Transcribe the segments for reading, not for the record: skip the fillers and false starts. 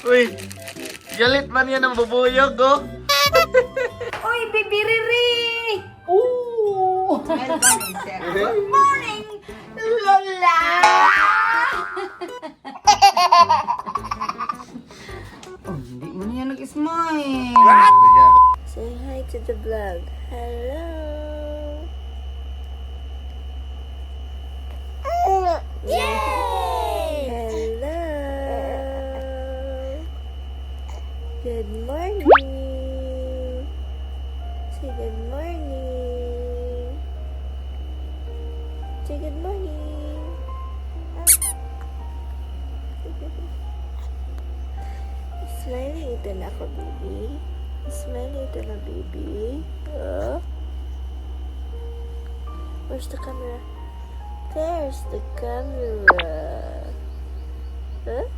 Uy, galit man yan ang bubuyog, oh. Uy, Bibi Riri! Ooh! Good morning, Lola! Oh, hindi mo niya nag-smile. Say hi to the vlog. Hello. Yay! Hello. Good morning. Say good morning. Say good morning. Smiling ito na ako, baby. Smiling ito na, baby. Oh. Where's the camera? There's the camera. Huh?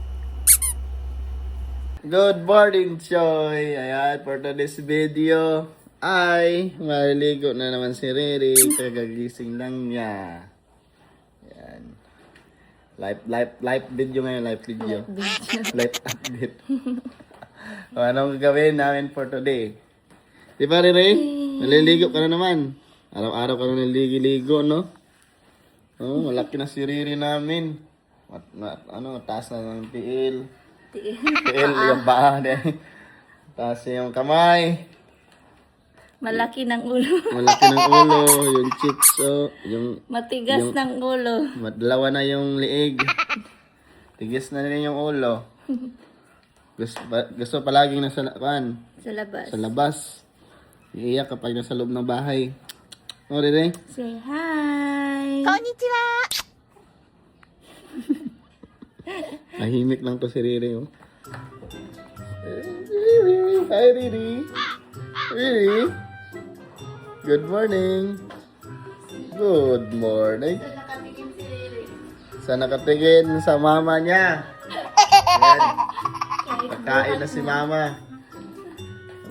Good morning, Choy. Ayan, for today's video ay maliligo na naman si Riri. Kagagising lang niya. Ayan. Live video ngayon, live video. Live update. O, anong gagawin namin for today? Di ba, Riri? Naliligo ka na naman. Araw-araw ka na naliligo, no? Oh, malaki na si Riri namin. Taas na ng tiil. Tiil, yung paa. Taas yung kamay. Malaki ng ulo. Malaki ng ulo. Yung cheeks, oh. Yung, Matigas ng ulo. dalawa na yung liig. Tigis na rin yung ulo. Gusto palaging nasa Sa labas. sa labas. Iiyak kapag nasa loob ng bahay. Oh, Riri? Say hi. Konnichiwa! Nahimik lang to si Riri, oh. Riri! Hi, Riri! Riri! Good morning! Good morning! Sa nakatingin sa mama niya. Ayan. Pagkain na si mama.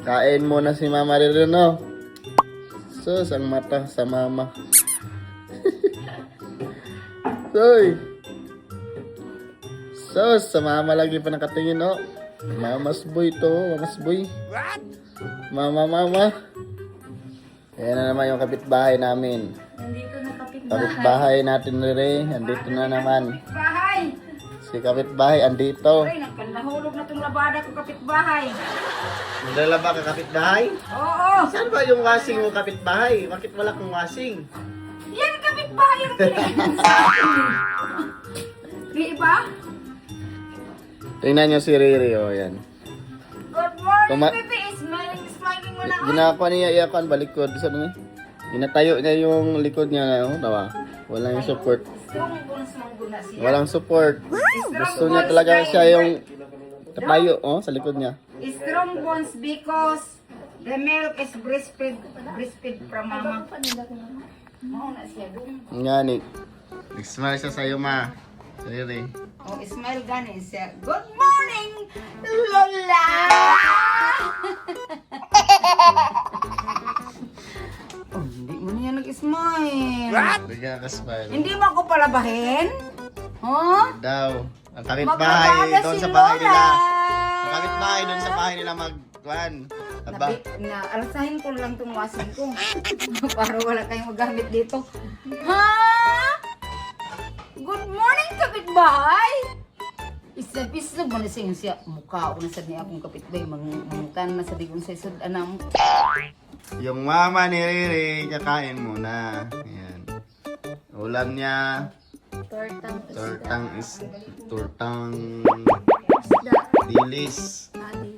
Kain muna si mama Riri, no? Sus, ang mata sa mama. Soy! Sus, sa mama lagi pa nakatingin, no? Mamas boy to, mamas boy. Mama. Ayan na naman yung kapitbahay namin. Nandito na kapitbahay. Kapitbahay natin, Riri. Andito na naman. Bahay! Si kapitbahay, andito. Ay, nahulog na itong labada ko kapitbahay. Nagdala ba ka kapitbahay? Oo! Saan ba yung washing mo kapitbahay? Bakit wala kong washing? Yan kapitbahay yung pinigyan sa akin. Di ba? Tingnan nyo si Riri, oh, yan. Good morning, Tuma- baby. Smiling mo na. Ginagawa niya iyakan, balikod. Isa na Ginatayo niya yung likod niya, oh, tawa. Walang yung support. Strong bones mong guna siya. Walang support. Gusto niya talaga siya yung tayo, oh, sa likod niya. Strong bones because the milk is breastfed from mama. Mao na siya dun. Yan, eh. Nag-smile siya sa'yo, ma. Riri. Oh, smile gani siya. Good morning, Lola! Oh, hindi mo niya nag-smile. Bigyan ka smile. Hindi mo ako palabahin? Huh? Daw. Ang kapitbahay Magbabaga doon si sa bahay Lola. nila. Ang kapitbahay doon sa bahay nila magkuhan. Aba. Alasahin ko lang itong washing ko. Para wala kayong magamit dito. Ha? Good morning, kapitbahay! Isa-isa mo na siya. Mukha ko na sa niya akong kapitbahay. Mangmukan na sa digong sa isod. Anam. Yung mama ni Riri, kakain muna. Ayan. Ulam niya, tortang dilis.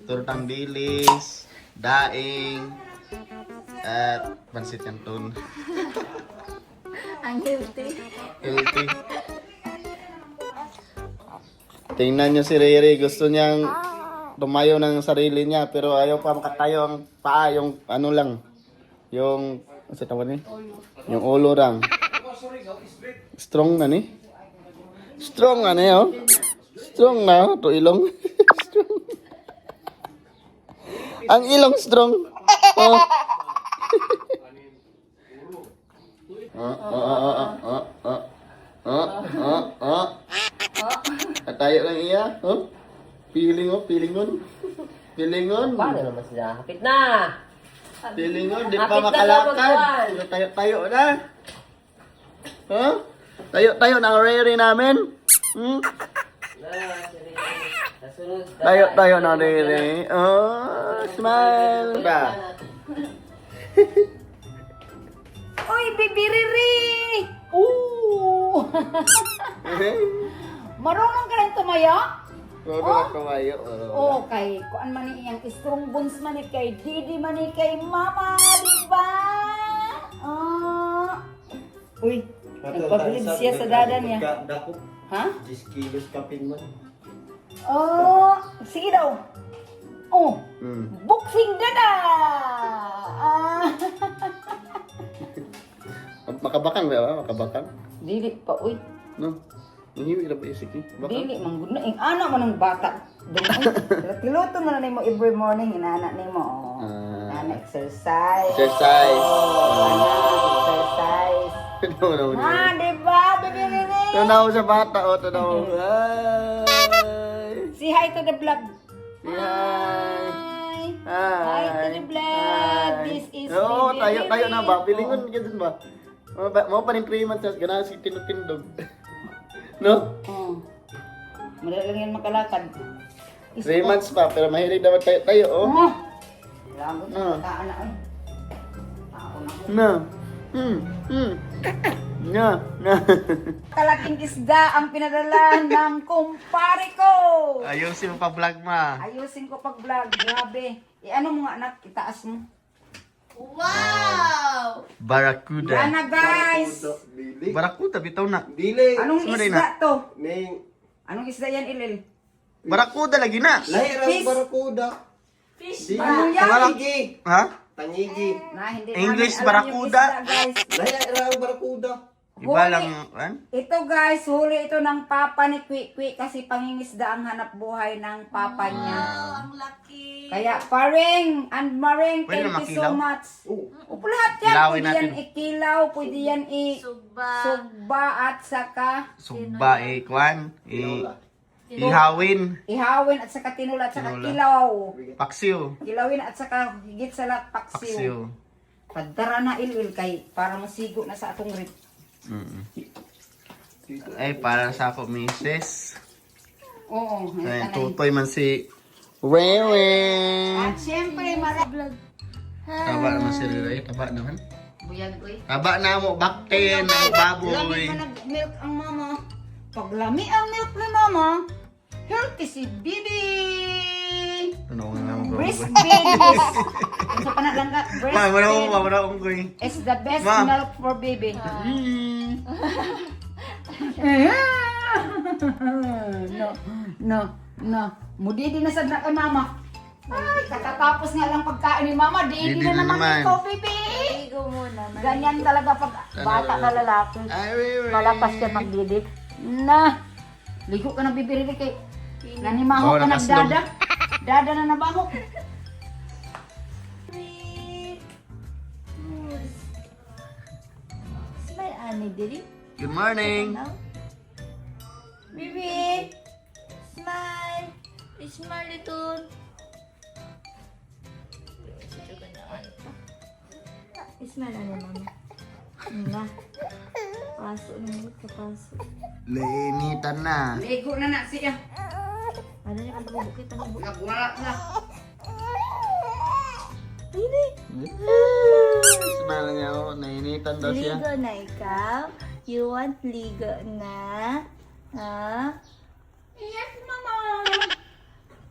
Tortang dilis, daing, at pansit canton. Ang healthy. Healthy. Tingnan niyo si Riri, gusto niyang tumayo ng sarili niya pero ayaw pa makatayo ang paa, yung ano lang. Yung ano sa tawag ni? Yung ulo lang. Strong na ni. Strong na ni, oh. Strong na to ilong. Strong. Ang ilong strong. Oh. Tayo lang iya. Oh. Pilingon. Pilingon. Paano naman sila? Hapit na! Pilingon, di pa Hapit na makalakad. gawagawan. Pero tayo na. Huh? Tayo na ang rere namin. Hmm? Tayo na rere. Oh, smile. Ba? Uy, bibiriri! Ooh! Marunong ka rin tumayo? Marunong kumayo. Oo, kay kuan man ni iyang strong bones man ni kay Didi man ni kay Mama, di ba? Uy, nagpabilib siya sa dada niya. Dako, Ha? 10 kilos kapin man. Sige daw. Oh, Hmm. boxing dada! Makabakang ba? Makabakang? Dili pa, uy. No. Nangiwi na ba isik eh? Bakang? Dili, manggod na. Ang anak man ng bata. Tiluto mo na nimo every morning, inaanak nimo. Ana exercise. Exercise. Ana exercise. No. Di ba? Bibiriri. Tunaw sa bata o tunaw. Hi. Say hi to the vlog. Hi. Hi to the vlog. This is Oo, Bibiriri. tayo na ba? Pilingon ganyan ba? Mo pa rin 3 months gana si tinutindog. No? Oh. Madali lang yan makalakad. 3 months pa pero mahilig dapat tayo oh. Oh. Lagot Ah. na kaanak eh. Ako na. Na. Na. Kalaking isda ang pinadala ng kumpare ko. Ayusin mo pa vlog ma. Ayusin ko pag vlog. Grabe. Ano mo nga anak, itaas mo. Barracuda. Yan na guys. Dili. Barracuda bitaw na. Dili. Anong Sorry isda to? Ning Anong isda yan, Ilil? Barracuda lagi na. lahi ra Fish. barakuda. Fish. Ano yan? Tangigi. Ha? Tangigi. Na, hindi English namin alam barracuda. yung isda, guys. Lahi ra barakuda. Iba lang, an? Ito guys, huli ito ng papa ni Kwik kasi pangingisda ang hanap buhay ng papa niya. Ang laki. Kaya paring and maring, Pwede thank na you so makilaw? much. Oh. Upo lahat yan. Kilawin Pwede yan natin. ikilaw, pwede yan Sugba. sugba at saka Sugba kwan. Lola. Ihawin. ihawin at saka tinula at saka Tinula. kilaw. Paksiw. Kilawin at saka higit sa lahat paksiw. Paksiw. Padara na ilil kay para masigo na sa atong rip. Ay, para sa ako, misis. Oo. Ay, Ay, tutoy man si Wewe. At syempre, vlog. Taba naman si Riray. Taba naman. Buyag uy. Taba na mo. Bakten. Ang Lami baboy. man nag-milk ang mama. Pag lami ang milk ni mama, healthy si Bibi. Tunaw na naman bro. Breastfeed is, ano sa panalang ka? Ma, wala ko, Breastfeed wala akong goy. is the best Ma. milk for baby. No. Mudidi na sad na kay mama. Ay, kakatapos nga lang pagkain ni mama, di Didi na na naman naman. ikaw, baby. Ligo muna. Ganyan talaga pag bata na lalaki. Ay, Wewe. Malakas siya magdidi. Na, ligo ka na bibirili kay nanimaho Bawa ka na kaslong. nagdada. Dada na nabaho. Smile, Ani, diri. Good morning. Bibi! Smile! Smile ito. Smile na mama. Nga. Paso naman ito, paso. Lainitan na. Ligo na na siya. Ano niya ang bukit ang bukit? Nagwala na. Hindi! Smile niya ako. Nainitan daw siya. Ligo na ikaw? You want ligo na? Ha? Yes, mama.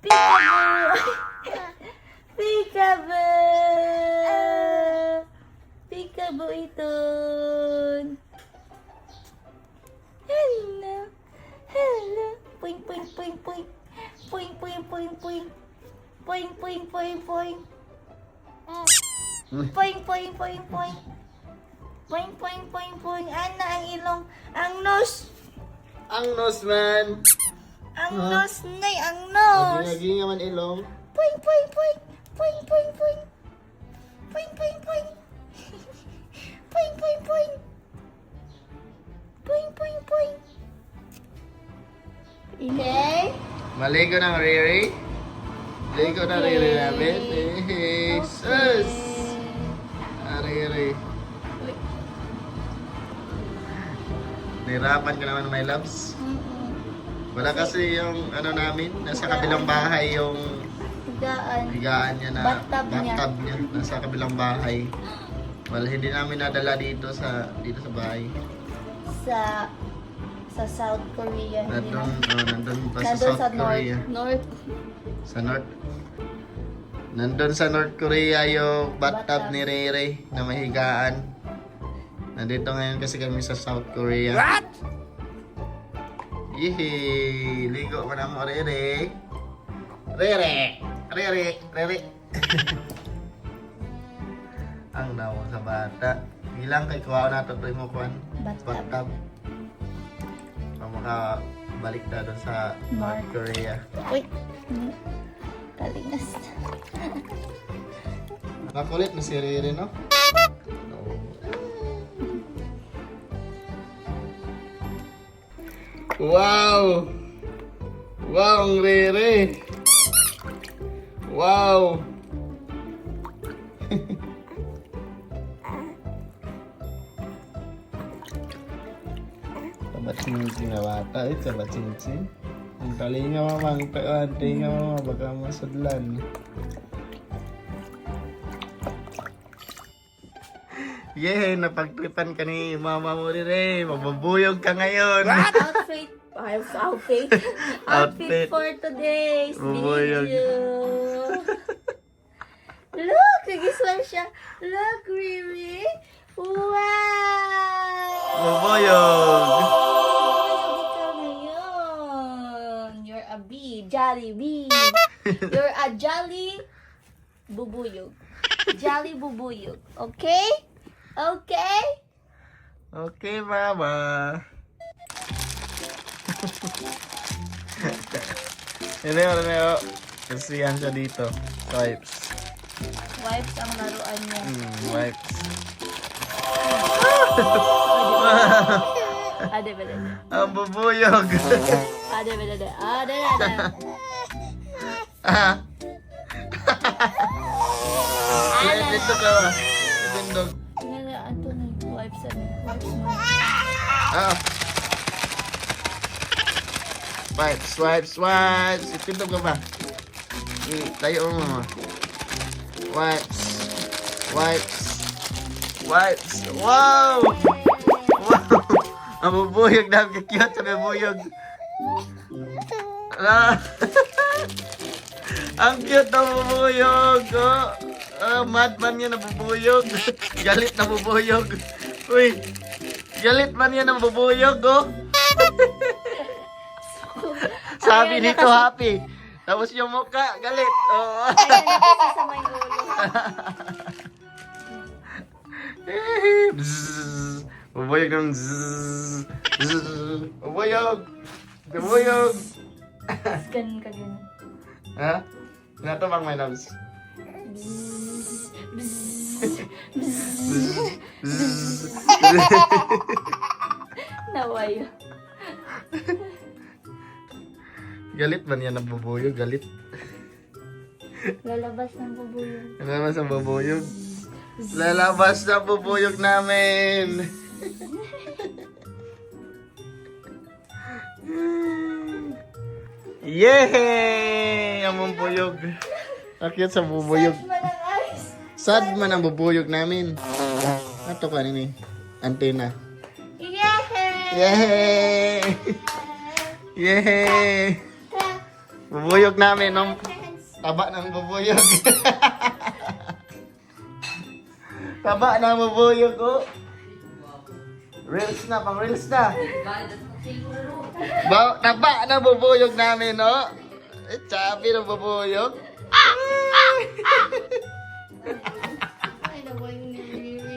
Peekaboo! Peekaboo! Peekaboo ito! Hello! Hello! Poing, poing, poing, poing! Poing, poing, poing, poing! Poing, poing, poing, poing! Poing, poing, poing, poing! Poing, poing, poing, poing! Ano ang ilong? Ang nose! Ang nose man. Ang nose, nay! Ang nose! Lagi nga man ilong. Poing, poing, poing! Poing, poing, poing! Poing, poing, poing! Poing, poing, poing! Poing, poing, poing! Okay? Maligo ng Riri. Ligo na Riri namin. Jesus! Riri. Nahirapan ka naman, my loves. Wala kasi yung ano namin, nasa kabilang bahay yung Higaan. higaan niya na Bathtub niya. nasa kabilang bahay. Well, hindi namin nadala dito sa bahay. Sa South Korea. Hindi Nandun pa sa Nandun South sa Korea. North. Sa North. Nandun sa North Korea yung bathtub Bathtub. ni Rere na may higaan. Nandito ngayon kasi kami sa South Korea. What? Yehey! Ligo mo na mo, Rere. Rere! Rere! Rere! Ang nawa sa bata. Ilang kay kuha na ito mo kuhan? Bathtub. Bathtub. Para makabalik na doon sa North Korea. Uy. Kalingas. Nakulit na si Rere, no? Wow! Wow, ang Rere! Wow! Kabatsing-sing na bata, kabatsing-sing. Ang talinga mamang taan, tinga mama, baka masudlan. Yay! Napagtripan ka ni mama mo Rere. Mabubuyog ka ngayon. Outfit. Outfit. Outfit. for today's Bubuyog. video. Look! Nagiswan siya. Look, Riri. Wow! Bubuyog. Bubuyog ka ngayon. You're a bee. Jolly bee. You're a jolly bubuyog. Jolly bubuyog. Okay? Okay? Okay, mama. Ano. Kasi yan siya dito. Wipes. Wipes ang laruan niya. Wipes. Ade ba dada? Ang bubuyog. Ade ba dada? Ade dada. Dito ka ba? Bindog. Nga ato na wipes ano. Wipes mo. Wipes. Ipindog ka ba? Tayo mo mama. Wipes. Wow! Ang bubuyog na. Cute sa bubuyog. Ang cute ng bubuyog. Madman yan na bubuyog. Galit na bubuyog. Uy. Galit man yan ang bubuyog. Sabi nito happy. Tapos yung mukha, galit. Ayan na kasi sa may ulo. Bzzz. Bubuyog ng zzz. Bubuyog. Bubuyog. Ganun ka ganun. Ha? Ano to bang my loves? Naway. Galit man yan ang bubuyog, galit. Lalabas ng bubuyog. Lalabas ang bubuyog. Lalabas na bubuyog namin. Yay! Ang bubuyog. Akit sa bubuyog. Sad man ang bubuyog namin. Ato ka nini. Antena. Yay! Yay! Yay! Bubuyog namin. Ang taba ng bubuyog. Taba ng bubuyog, oh. Reels na, pang reels na. Taba ng bubuyog namin, oh. Chabi ng bubuyog. Ay, naway ni Riri.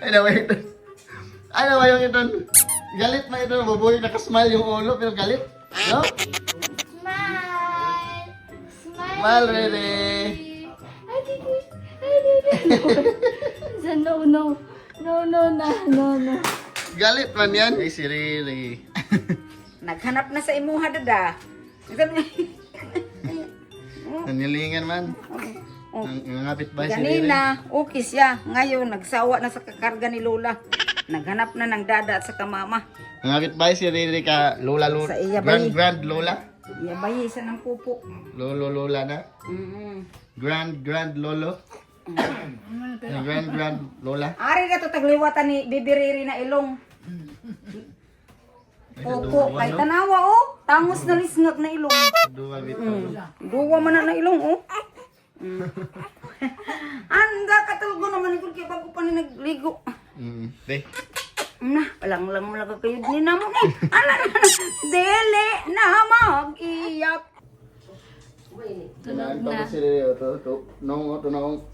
Ano ba ito? Ano ba yung ito? Galit ba ito? Bubuyog, nakasmile yung ulo, pero galit. No? Smile! Smile! Smile, Rere. I did it! No. No. Galit man yan. Ay, si Riri. Naghanap na sa imuha dada. Nanilingan man. Oh. Ngapit ba si Riri? Ganina, okay siya. Ngayon, nagsawa na sa kakarga ni Lola. Naghanap na ng dada at saka mama. Ngapit ba si Riri ka Lola Lola? Sa iya ba Grand Lola? Iyabayi sa ng pupo. Lola na? Grand Lolo? Grand Lola? Ari ka to tagliwatan ni Bibi Riri na ilong. Opo, kay tanawa oh. Tangos na lisngag na ilong. Duwa bito. Duwa man na ilong oh. Anda katulgo naman ikon kay bago pa ni nagligo. Te. Na, lang mo lang kayo din namo ni. Ala dele na mag-iyak. Kailangan pa ba si Riri? Nong.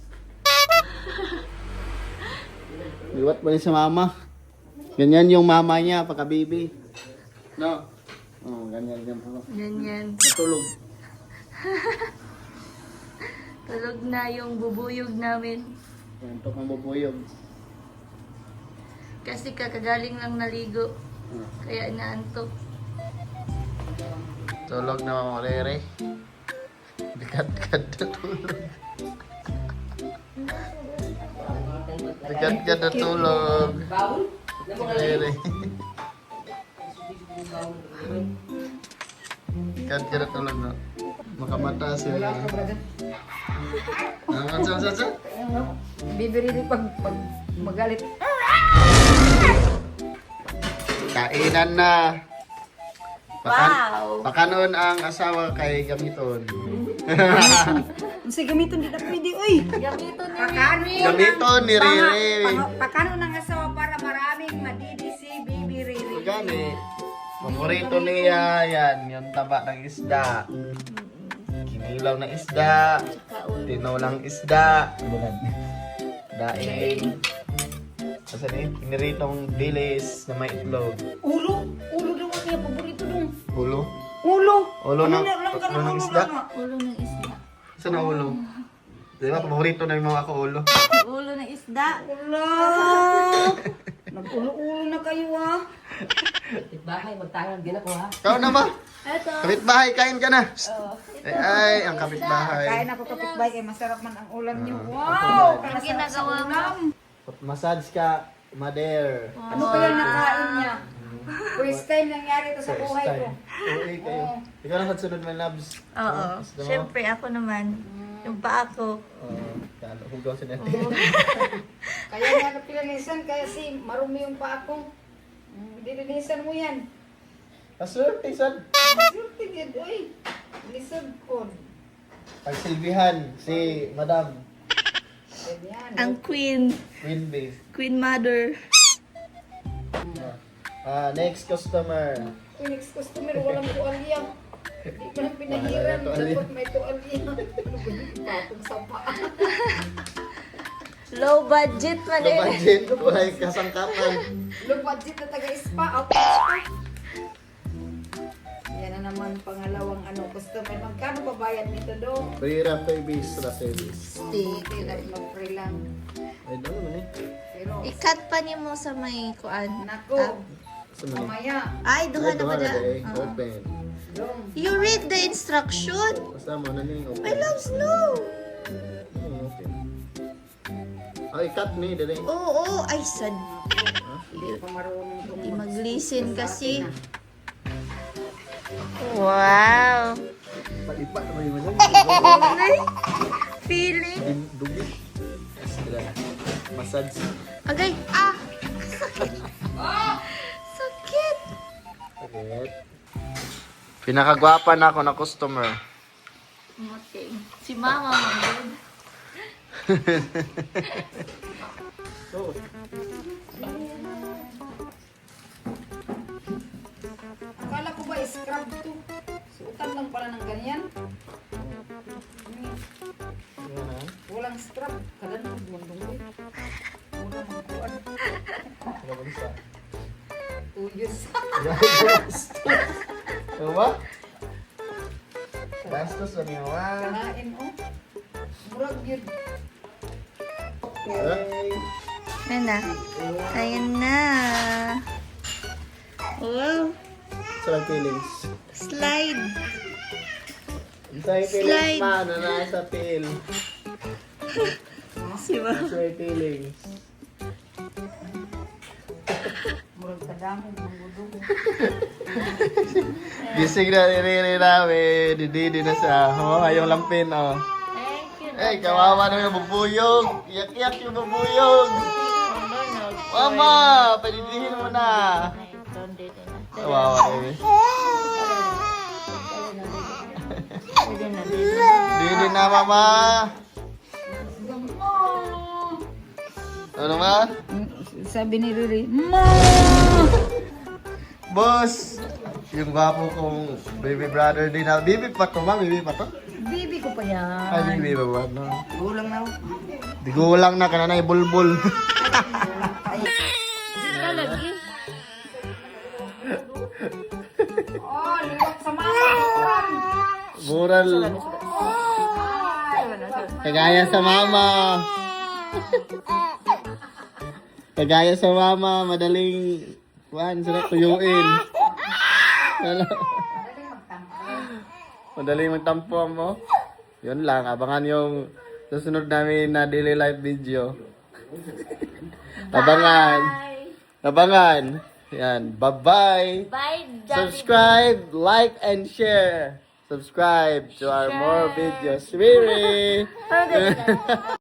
Liwat ba niya sa mama? Ganyan yung mama niya, pagka-baby. No? Oh, ganyan po. Ganyan. Tulog. Tulog na yung bubuyog namin. Yan, ito kang bubuyog. Kasi kakagaling lang naligo. Kaya inaantok. Tulog na Mama Rere. Dekat-dekat na tulog. Dekat-dekat na tulog. Rere. Dekat-dekat na tulog na. Makamata si Rere. Sa? Bibi Riri pag magalit. Kainan na. Wow! Pakanon ang asawa kay gamiton. Sige, gamiton din na pwede, uy. Gamito ni Pakano Gamiton ni Riri. Pakano ng asawa para maraming madidi si Bibi Riri. Gani. Paborito niya yan, yung taba ng isda. Kinilaw ng isda. Tinolang isda. Daing. Kasi piniritong dilis na may itlog. Ulo daw ang iya paborito dong. Ulo? Ulo. Ulo Ano ng, na lang ka ulo ng isda? ulo ng isda. Saan ang ulo? Di ba, paborito na yung mga ako ulo. Ulo ng isda. Ulo. Nag-ulo-ulo na kayo ah. Bahay, magtangan din ako ha. Ikaw na ba? Eto. Kapitbahay, kain ka na. Ay, ang kapitbahay. Kain ako kapitbahay kay masarap man ang ulam niyo. Wow! Ang ginagawa mo. Massage ka, mother. Ano kaya nakain niya? First time nangyari to sa buhay ko. Uwi kayo. Ikaw lang sunod my loves. Oo. Gusto mo? Siyempre, ako naman. Yung pa ako. Kalo, hugaw si natin. Kaya nga napilanisan kasi marumi yung pa ako. Dilinisan mo yan. Aswerte, sad. Tigid, uy. Lisod po. Pagsilbihan, si Madam. Ganyan. Ang queen. Queen Bee. Queen mother. Next customer. Next customer, walang tuwalya. Hindi ko lang pinahiran. Wala tuwalya. Dapat may tuwalya. Ano ba yung patong sa paa? Low budget man No eh. budget, wala yung kasangkapan. Low budget na taga-spa. Yan na naman pangalawang customer. Magkano ba bayad nito do? Free rapibis, rapibis. Okay, mag-free lang. Ay, dami mo ni. Pero, I-cut pa niyo mo sa may kuan. nako, Saan mo ni? mamaya. Ay, duha na ba na? Open. Dong. You read the instruction. Basta mo na ni open. My loves, no. Open. Ay, cut ni, dali. Oo, ay sad. Hindi pa marunong Hindi mag-listen kasi. Wow. Palipat naman yung masyag. Feeling. Dugi. Sila. Massage. Agay, ah. Sakit. Sakit. Pinakagwapa na ako na customer. Muting. Si mama mo. So, Akala ko ba scrub to? Suotan lang pala ng ganyan. yan ha. Walang scrub. Kala na dumandong eh. Muna magkuhan. Ano ba isa? Tuyos. Ano ba? Bastos lang yung one. Kanain Murag yun. Okay. Ayan na. Ayan na. Wow. So, lang feelings. Slide. Isa yung feelings man, na nasa feel. Si Mama. Isa yung feelings. Murag kadamo ng budog. Gising na niriri namin. Dididi na siya. Oh, yung lampin, oh. Thank you. Eh, kawawa na yung bubuyog. Iyak-iyak yung bubuyog. Mama, panidihin mo na. Kawawa eh. Didi na, mama. Ano naman? Sabi ni Riri, Ma! Boss! Yung gwapo kong baby brother din na. Baby pa to, ma? Baby pa to? Bibi ko pa yan. Ay, baby ba ba? No. Gulang na. Di gulang na, kananay bulbul. Oh, liwat sa mama. Mural. Kagaya sa mama. Kagaya sa mama, madaling sarap tuyuin. Wala. Madaling magtampo mo. Yun lang, abangan yung susunod namin na daily life video. Abangan. Abangan. Yan, bye-bye. Bye, Subscribe, like, and share. Subscribe to our more videos. Riri!